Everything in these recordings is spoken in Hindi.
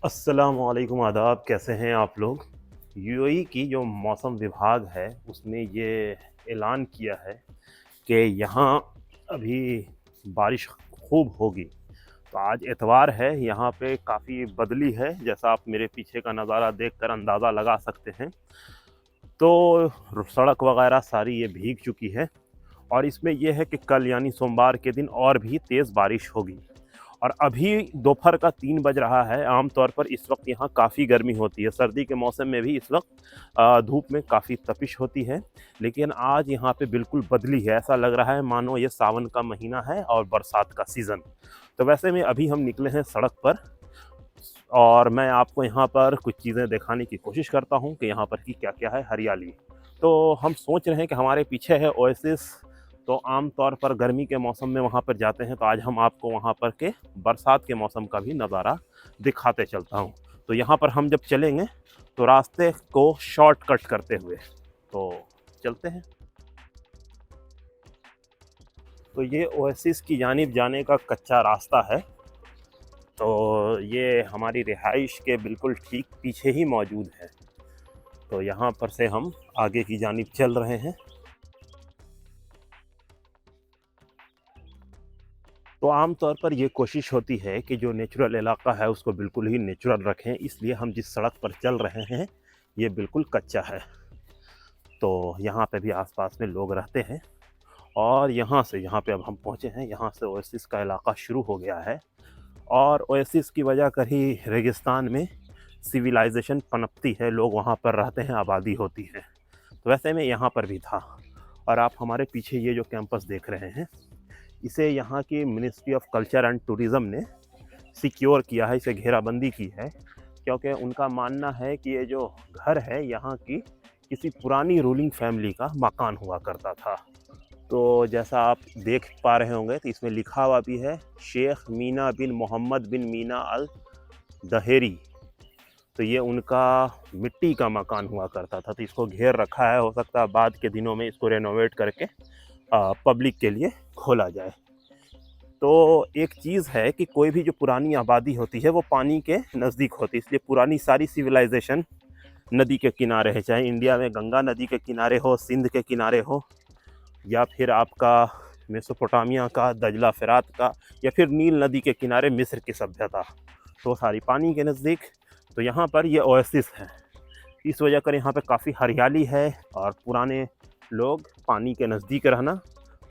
अस्सलामुअलैकुम आदाब, कैसे हैं आप लोग? यूएई की जो मौसम विभाग है उसने ये ऐलान किया है कि यहाँ अभी बारिश खूब होगी। तो आज इतवार है, यहाँ पे काफ़ी बदली है, जैसा आप मेरे पीछे का नज़ारा देखकर अंदाज़ा लगा सकते हैं। तो सड़क वगैरह सारी ये भीग चुकी है और इसमें यह है कि कल यानी सोमवार के दिन और भी तेज़ बारिश होगी। और अभी दोपहर का 3 बज रहा है। आमतौर पर इस वक्त यहाँ काफ़ी गर्मी होती है, सर्दी के मौसम में भी इस वक्त धूप में काफ़ी तपिश होती है, लेकिन आज यहाँ पे बिल्कुल बदली है। ऐसा लग रहा है मानो ये सावन का महीना है और बरसात का सीज़न। तो वैसे में अभी हम निकले हैं सड़क पर और मैं आपको यहाँ पर कुछ चीज़ें दिखाने की कोशिश करता हूँ कि यहाँ पर की क्या-क्या है हरियाली। तो हम सोच रहे हैं कि हमारे पीछे है ओएसिस। तो आम तौर पर गर्मी के मौसम में वहाँ पर जाते हैं, तो आज हम आपको वहाँ पर के बरसात के मौसम का भी नज़ारा दिखाते चलता हूँ। तो यहाँ पर हम जब चलेंगे तो रास्ते को शॉर्टकट करते हुए तो चलते हैं। तो ये ओएसिस की जानिब जाने का कच्चा रास्ता है। तो ये हमारी रिहाइश के बिल्कुल ठीक पीछे ही मौजूद है। तो यहाँ पर से हम आगे की जानिब चल रहे हैं। तो आम तौर पर ये कोशिश होती है कि जो नेचुरल इलाका है उसको बिल्कुल ही नेचुरल रखें, इसलिए हम जिस सड़क पर चल रहे हैं ये बिल्कुल कच्चा है। तो यहाँ पे भी आसपास में लोग रहते हैं और यहाँ से यहाँ पे अब हम पहुँचे हैं, यहाँ से ओएसिस का इलाका शुरू हो गया है और ओएसिस की वजह कर ही रेगिस्तान में सिविलाइजेशन पनपती है, लोग वहाँ पर रहते हैं, आबादी होती है। तो वैसे में यहाँ पर भी था। और आप हमारे पीछे ये जो कैंपस देख रहे हैं, इसे यहाँ की ministry of culture and tourism ने सिक्योर किया है, इसे घेराबंदी की है, क्योंकि उनका मानना है कि ये जो घर है यहाँ की किसी पुरानी रूलिंग फैमिली का मकान हुआ करता था। तो जैसा आप देख पा रहे होंगे तो इसमें लिखा हुआ भी है शेख मीना बिन मोहम्मद बिन मीना अल दहेरी। तो ये उनका मिट्टी का मकान हुआ करता था, तो इसको घेर रखा है। हो सकता है बाद के दिनों में इसको रेनोवेट करके पब्लिक के लिए खोला जाए। तो एक चीज़ है कि कोई भी जो पुरानी आबादी होती है वो पानी के नज़दीक होती है, इसलिए पुरानी सारी सिविलाइजेशन नदी के किनारे है, चाहे इंडिया में गंगा नदी के किनारे हो, सिंध के किनारे हो, या फिर आपका मेसोपोटामिया का दजला फ़िरात का, या फिर नील नदी के किनारे मिस्र की सभ्यता, तो सारी पानी के नज़दीक। तो यहाँ पर ये ओएसिस है, इस वजह कर यहाँ पे काफ़ी हरियाली है और पुराने लोग पानी के नज़दीक रहना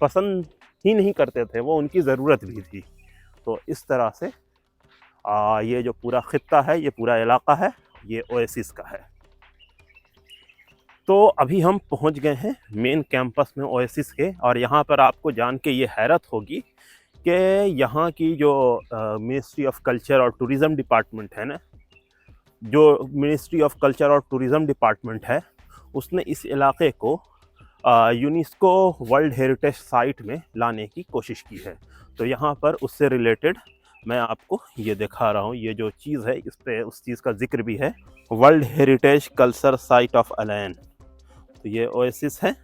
पसंद ही नहीं करते थे, वो उनकी ज़रूरत भी थी। तो इस तरह से ये जो पूरा खित्ता है, ये पूरा इलाका है, ये ओएसिस का है। तो अभी हम पहुंच गए हैं मेन कैंपस में ओएसिस के, और यहाँ पर आपको जान के ये हैरत होगी कि यहाँ की जो मिनिस्ट्री ऑफ कल्चर और टूरिज़्म डिपार्टमेंट है ना, जो मिनिस्ट्री ऑफ कल्चर और टूरिज़्म डिपार्टमेंट है, उसने इस इलाके को यूनेस्को वर्ल्ड हेरिटेज साइट में लाने की कोशिश की है। तो यहाँ पर उससे रिलेटेड मैं आपको ये दिखा रहा हूँ, ये जो चीज़ है इस पे उस चीज़ का जिक्र भी है, world heritage culture site of Al Ain. तो ये ओएसिस है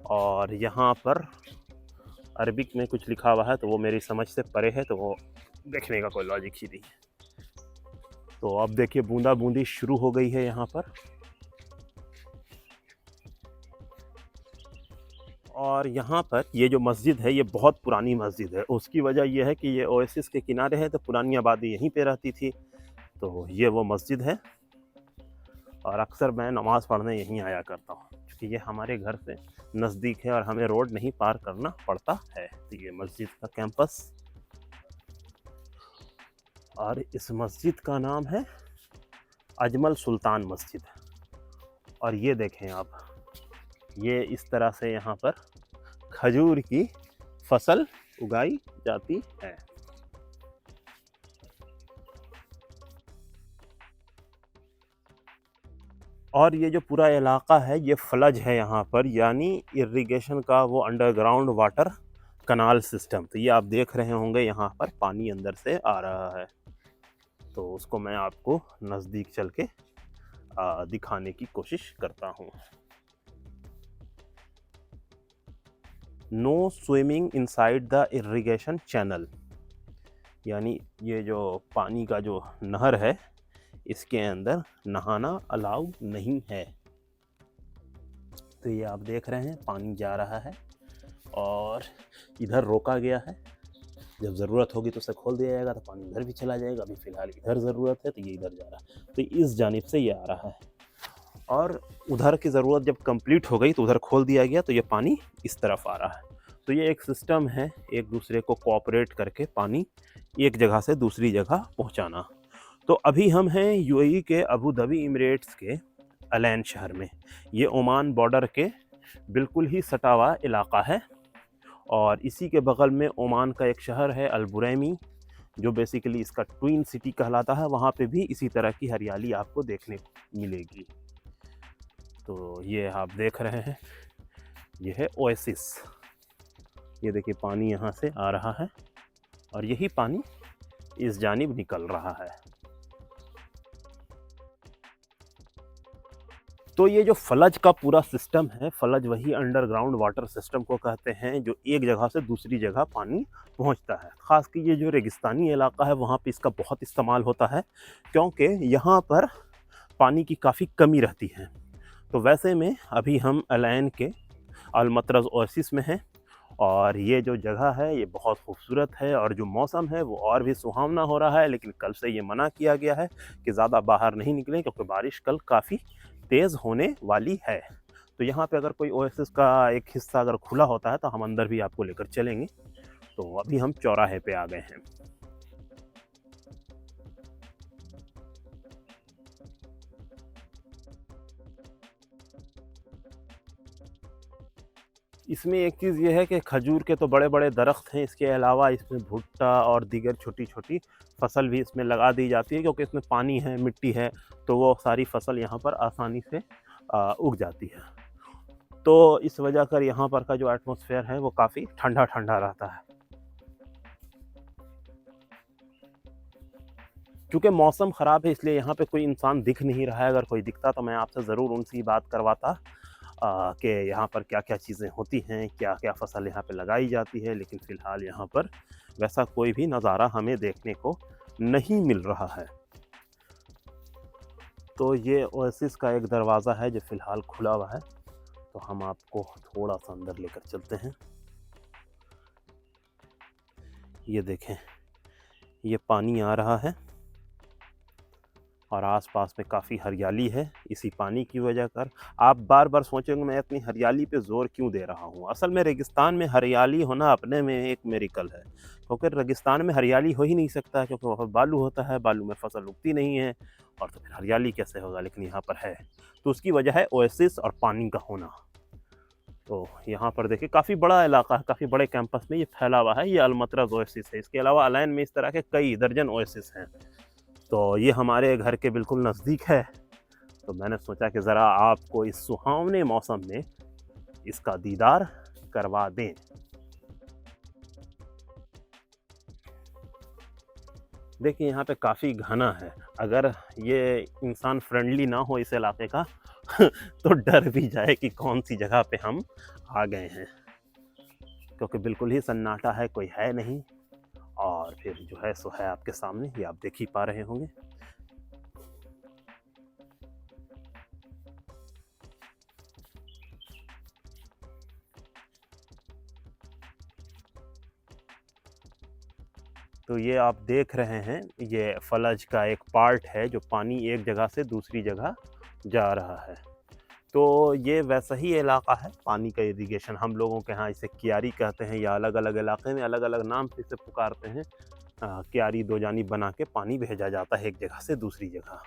और यहाँ पर अरबिक में कुछ लिखा हुआ है, तो वो मेरी समझ से परे है, तो वो देखने का कोई लॉजिक ही नहीं है। तो अब देखिए बूंदा बूंदी शुरू हो गई है यहाँ पर। और यहाँ पर ये जो मस्जिद है ये बहुत पुरानी मस्जिद है, उसकी वजह ये है कि ये ओएसिस के किनारे है, तो पुरानी आबादी यहीं पे रहती थी। तो ये वो मस्जिद है और अक्सर मैं नमाज़ पढ़ने यहीं आया करता हूँ, क्योंकि ये हमारे घर से नज़दीक है और हमें रोड नहीं पार करना पड़ता है। तो ये मस्जिद का कैंपस, और इस मस्जिद का नाम है अजमल सुल्तान मस्जिद। और ये देखें आप, ये इस तरह से यहाँ पर खजूर की फसल उगाई जाती है। और ये जो पूरा इलाका है ये फ्लज है यहाँ पर, यानी इरिगेशन का वो अंडरग्राउंड वाटर कनाल सिस्टम। तो ये आप देख रहे होंगे यहाँ पर पानी अंदर से आ रहा है, तो उसको मैं आपको नज़दीक चल के दिखाने की कोशिश करता हूँ। No swimming inside the irrigation channel. यानी ये जो पानी का जो नहर है, इसके अंदर नहाना अलाउ नहीं है। तो ये आप देख रहे हैं पानी जा रहा है और इधर रोका गया है। जब ज़रूरत होगी तो उसे खोल दिया जाएगा, तो पानी इधर भी चला जाएगा। अभी फ़िलहाल इधर ज़रूरत है तो ये इधर जा रहा है, तो इस जानिब से ये आ रहा है। और उधर की ज़रूरत जब कंप्लीट हो गई तो उधर खोल दिया गया, तो ये पानी इस तरफ आ रहा है। तो ये एक सिस्टम है, एक दूसरे को कोऑपरेट करके पानी एक जगह से दूसरी जगह पहुंचाना। तो अभी हम हैं यूएई के अबू धाबी इमिरेट्स के अलैन शहर में। ये ओमान बॉर्डर के बिल्कुल ही सटा हुआ इलाका है और इसी के बगल में ओमान का एक शहर है अल बुरैमी, जो बेसिकली इसका ट्विन सिटी कहलाता है। वहाँ पे भी इसी तरह की हरियाली आपको देखने को मिलेगी। तो ये आप देख रहे हैं, ये है ओएसिस। ये देखिए पानी यहाँ से आ रहा है और यही पानी इस जानिब निकल रहा है। तो ये जो फलज का पूरा सिस्टम है, फलज वही अंडरग्राउंड वाटर सिस्टम को कहते हैं, जो एक जगह से दूसरी जगह पानी पहुंचता है। ख़ास कि ये जो रेगिस्तानी इलाका है वहाँ पे इसका बहुत इस्तेमाल होता है, क्योंकि यहाँ पर पानी की काफ़ी कमी रहती है। तो वैसे में अभी हम अलैन के अल मत्रज ओएसिस में हैं और ये जो जगह है ये बहुत खूबसूरत है और जो मौसम है वो और भी सुहावना हो रहा है। लेकिन कल से ये मना किया गया है कि ज़्यादा बाहर नहीं निकलें, क्योंकि बारिश कल काफ़ी तेज़ होने वाली है। तो यहाँ पे अगर कोई ओएसिस का एक हिस्सा अगर खुला होता है तो हम अंदर भी आपको लेकर चलेंगे। तो अभी हम चौराहे पे आ गए हैं। इसमें एक चीज़ ये है कि खजूर के तो बड़े बड़े दरख्त हैं, इसके अलावा इसमें भुट्टा और दीगर छोटी छोटी फसल भी इसमें लगा दी जाती है, क्योंकि इसमें पानी है, मिट्टी है, तो वो सारी फसल यहाँ पर आसानी से उग जाती है। तो इस वजह कर यहाँ पर का जो एटमॉस्फेयर है वो काफ़ी ठंडा ठंडा रहता है। क्योंकि मौसम ख़राब है इसलिए यहाँ पे कोई इंसान दिख नहीं रहा है। अगर कोई दिखता तो मैं आपसे ज़रूर उनसे बात करवाता कि यहाँ पर क्या क्या चीज़ें होती हैं, क्या क्या फसल यहाँ पे लगाई जाती है। लेकिन फ़िलहाल यहाँ पर वैसा कोई भी नज़ारा हमें देखने को नहीं मिल रहा है। तो ये ओएसिस का एक दरवाज़ा है जो फ़िलहाल खुला हुआ है, तो हम आपको थोड़ा सा अंदर लेकर चलते हैं। ये देखें, ये पानी आ रहा है और आसपास में काफ़ी हरियाली है। इसी पानी की वजह कर आप बार बार सोचेंगे मैं इतनी हरियाली पे ज़ोर क्यों दे रहा हूँ। असल में रेगिस्तान में हरियाली होना अपने में एक मिरेकल है, क्योंकि रेगिस्तान में हरियाली हो ही नहीं सकता, क्योंकि वहाँ पर बालू होता है, बालू में फसल उगती नहीं है, और तो फिर हरियाली कैसे होगा। लेकिन यहाँ पर है, तो उसकी वजह है ओएसिस और पानी का होना। तो यहाँ पर देखिए काफ़ी बड़ा इलाका है, काफ़ी बड़े कैंपस में ये फैला हुआ है। ये अल मत्रज ओएसिस है। इसके अलावा अलैन में इस तरह के कई दर्जन ओएसिस हैं। तो ये हमारे घर के बिल्कुल नज़दीक है, तो मैंने सोचा कि ज़रा आपको इस सुहावने मौसम में इसका दीदार करवा दें। देखिए यहाँ पे काफ़ी घना है। अगर ये इंसान फ्रेंडली ना हो इस इलाके का तो डर भी जाए कि कौन सी जगह पे हम आ गए हैं, क्योंकि बिल्कुल ही सन्नाटा है, कोई है नहीं। और फिर जो है सो है आपके सामने, ये आप देख ही पा रहे होंगे। तो ये आप देख रहे हैं, ये फलज का एक पार्ट है जो पानी एक जगह से दूसरी जगह जा रहा है। तो ये वैसा ही इलाका है, पानी का इरिगेशन हम लोगों के यहाँ इसे क्यारी कहते हैं, या अलग अलग इलाके में अलग अलग नाम से इसे पुकारते हैं। क्यारी दो जानिब बना के पानी भेजा जाता है एक जगह से दूसरी जगह।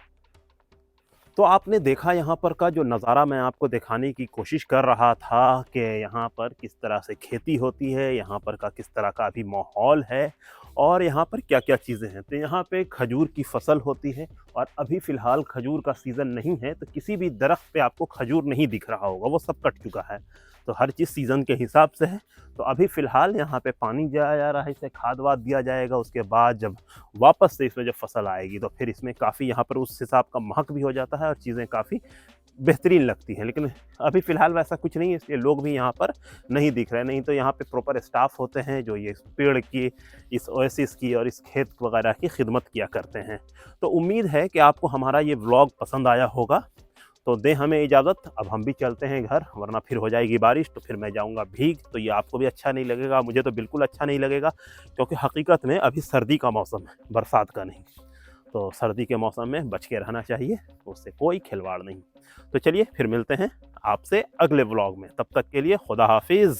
तो आपने देखा यहाँ पर का जो नज़ारा मैं आपको दिखाने की कोशिश कर रहा था कि यहाँ पर किस तरह से खेती होती है, यहाँ पर का किस तरह का अभी माहौल है और यहाँ पर क्या-क्या चीज़ें हैं। तो यहाँ पे खजूर की फसल होती है और अभी फ़िलहाल खजूर का सीज़न नहीं है, तो किसी भी दरख्त पे आपको खजूर नहीं दिख रहा होगा, वो सब कट चुका है। तो हर चीज़ सीज़न के हिसाब से है। तो अभी फ़िलहाल यहाँ पे पानी दिया जा रहा है, इसे खाद-वाद दिया जाएगा। उसके बाद जब वापस से इसमें जब फसल आएगी तो फिर इसमें काफ़ी यहाँ पर उस हिसाब का महक भी हो जाता है और चीज़ें काफ़ी बेहतरीन लगती हैं। लेकिन अभी फ़िलहाल वैसा कुछ नहीं है, इसलिए लोग भी यहाँ पर नहीं दिख रहे हैं। नहीं तो यहाँ पे प्रॉपर स्टाफ होते हैं जो ये पेड़ की, इस ओएसिस की और इस खेत वगैरह की खिदमत किया करते हैं। तो उम्मीद है कि आपको हमारा ये व्लॉग पसंद आया होगा। तो दें हमें इजाज़त, अब हम भी चलते हैं घर, वरना फिर हो जाएगी बारिश तो फिर मैं जाऊँगा भीग, तो ये आपको भी अच्छा नहीं लगेगा, मुझे तो बिल्कुल अच्छा नहीं लगेगा, क्योंकि हकीकत में अभी सर्दी का मौसम है, बरसात का नहीं। तो सर्दी के मौसम में बच के रहना चाहिए, उससे कोई खिलवाड़ नहीं। तो चलिए फिर मिलते हैं आपसे अगले व्लॉग में, तब तक के लिए खुदा हाफिज़।